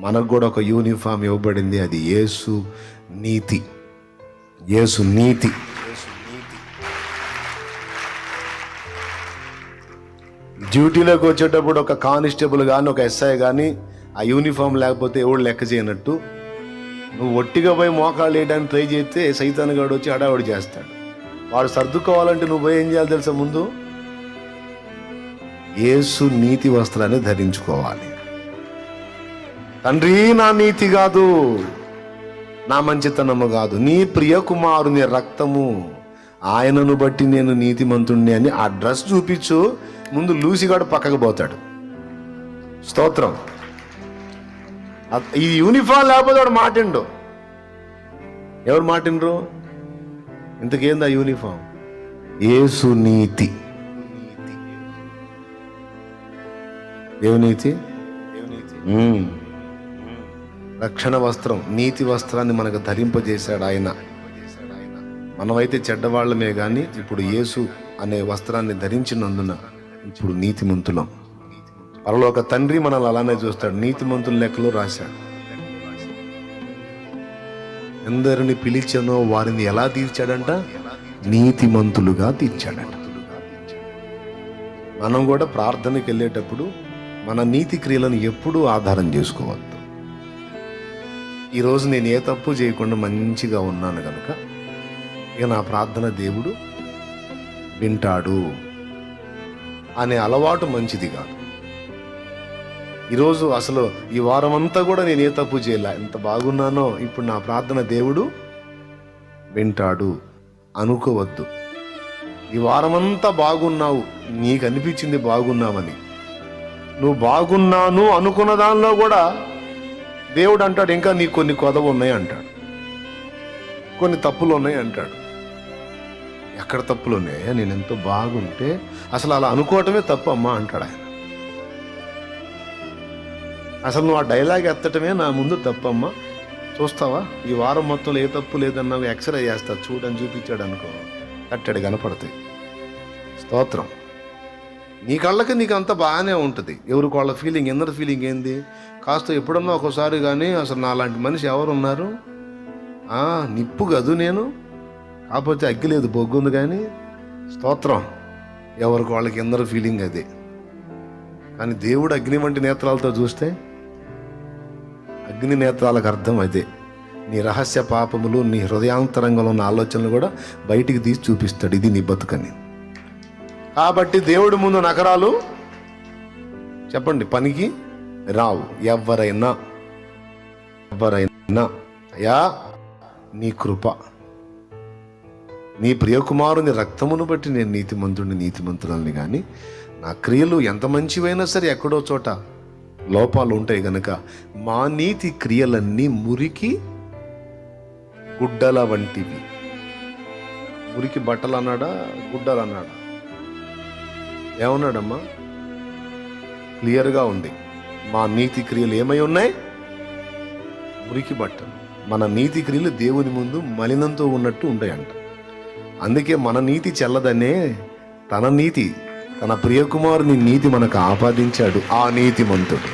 మనకు కూడా ఒక యూనిఫామ్ ఇవ్వబడింది, అది యేసు నీతి. యేసు నీతి. డ్యూటీలోకి వచ్చేటప్పుడు ఒక కానిస్టేబుల్ కానీ ఒక ఎస్ఐ కానీ ఆ యూనిఫామ్ లేకపోతే ఎవడు లెక్క చేయనట్టు, నువ్వు ఒట్టిగా పోయి మోకాళ్ళు వేయడానికి ట్రై చేస్తే సైతాన్ గాడు వచ్చి హడావుడి చేస్తాడు. వాడు సర్దుకోవాలంటే నువ్వు పోయి ఏం చేయాలి తెలుసా? ముందు యేసు నీతి వస్త్రాన్ని ధరించుకోవాలి. తండ్రి, నా నీతి కాదు, నా మంచితనము కాదు, నీ ప్రియ కుమారుని రక్తము, ఆయనను బట్టి నేను నీతిమంతుణ్ణి అని ఆ డ్రెస్ చూపించు. ముందు లూసిగాడు పక్కకు పోతాడు. స్తోత్రం. ఈ యూనిఫామ్ లేకపోతే వాడు మాటిండు. ఎవరు మాటిండ్రు? ఇంతకేంది ఆ యూనిఫామ్? యేసు నీతి. ఏమి రక్షణ వస్త్రం, నీతి వస్త్రాన్ని మనకు ధరింపజేశాడు ఆయన. మనమైతే చెడ్డవాళ్ళమే కానీ ఇప్పుడు యేసు అనే వస్త్రాన్ని ధరించినందున ఇప్పుడు నీతిమంతులం. పరలోక తండ్రి మనల్ని అలానే చూస్తాడు. నీతిమంతుల లెక్కలో రాశాడు. ఎందరిని పిలిచానో వారిని ఎలా తీర్చాడంట? నీతిమంతులుగా తీర్చాడంట. మనం కూడా ప్రార్థనకి వెళ్ళేటప్పుడు మన నీతి క్రియలను ఎప్పుడూ ఆధారం చేసుకోవద్దు. ఈరోజు నేను ఏ తప్పు చేయకుండా మంచిగా ఉన్నాను కనుక ఇక నా ప్రార్థన దేవుడు వింటాడు అనే అలవాటు మంచిది కాదు. ఈరోజు అసలు ఈ వారం అంతా కూడా నేను ఏ తప్పు చేయలే, ఎంత బాగున్నానో, ఇప్పుడు నా ప్రార్థన దేవుడు వింటాడు అనుకోవద్దు. ఈ వారమంతా బాగున్నావు, నీకు అనిపించింది బాగున్నావని. నువ్వు బాగున్నాను అనుకున్న దానిలో కూడా దేవుడు అంటాడు ఇంకా నీకు కొన్ని కొదవ ఉన్నాయి అంటాడు, కొన్ని తప్పులు ఉన్నాయి అంటాడు. ఎక్కడ తప్పులు ఉన్నాయా? నేను ఎంతో బాగుంటే అసలు అలా అనుకోవటమే తప్పు అమ్మా అంటాడు ఆయన. అసలు నువ్వు ఆ డైలాగ్ ఎత్తటమే నా ముందు తప్పమ్మా, చూస్తావా ఈ వారం మొత్తంలో ఏ తప్పు లేదన్నా ఎక్స్రే చేస్తా చూడని చూపించాడు అనుకో, కట్టాడు కనపడతాయి. స్తోత్రం. నీ కళ్ళకి నీకు అంతా బాగానే ఉంటుంది. ఎవరికి వాళ్ళ ఫీలింగ్, ఎందరి ఫీలింగ్ ఏంది? కాస్త ఎప్పుడన్నా ఒకసారి కానీ అసలు నా లాంటి మనిషి ఎవరు ఉన్నారు? నిప్పు గదు నేను, కాకపోతే అగ్గి లేదు బొగ్గుంది కానీ. స్తోత్రం. ఎవరికి వాళ్ళకి ఎందరి ఫీలింగ్ అదే. కానీ దేవుడు అగ్ని వంటి నేత్రాలతో చూస్తే అగ్ని నేత్రాలకు అర్థం అదే. నీ రహస్య పాపములు, నీ హృదయాంతరంగంలో ఉన్న ఆలోచనలు కూడా బయటికి తీసి చూపిస్తాడు. ఇది నీ బతుకని. కాబట్టి దేవుడి ముందు నకరాలు చెప్పండి పనికి రావు. ఎవరైనా అయ్యా నీ కృప, నీ ప్రియకుమారుని రక్తమును బట్టి నేను నీతిమంతురాలని, కానీ నా క్రియలు ఎంత మంచివైనా సరే ఎక్కడో చోట లోపాలు ఉంటాయి గనక మా నీతి క్రియలన్నీ మురికి గుడ్డల వంటివి. మురికి బట్టలు అన్నాడా, గుడ్డలు అన్నాడా? ఏమన్నాడమ్మా? క్లియర్గా ఉంది. మా నీతి క్రియలు ఏమై ఉన్నాయి? మురికి బట్టలు. మన నీతి క్రియలు దేవుని ముందు మలినంతో ఉన్నట్టు ఉంటాయంట. అందుకే మన నీతి చెల్లదనే తన నీతి, తన ప్రియకుమారుని నీతి మనకు ఆపాదించాడు ఆ నీతిమంతుడు.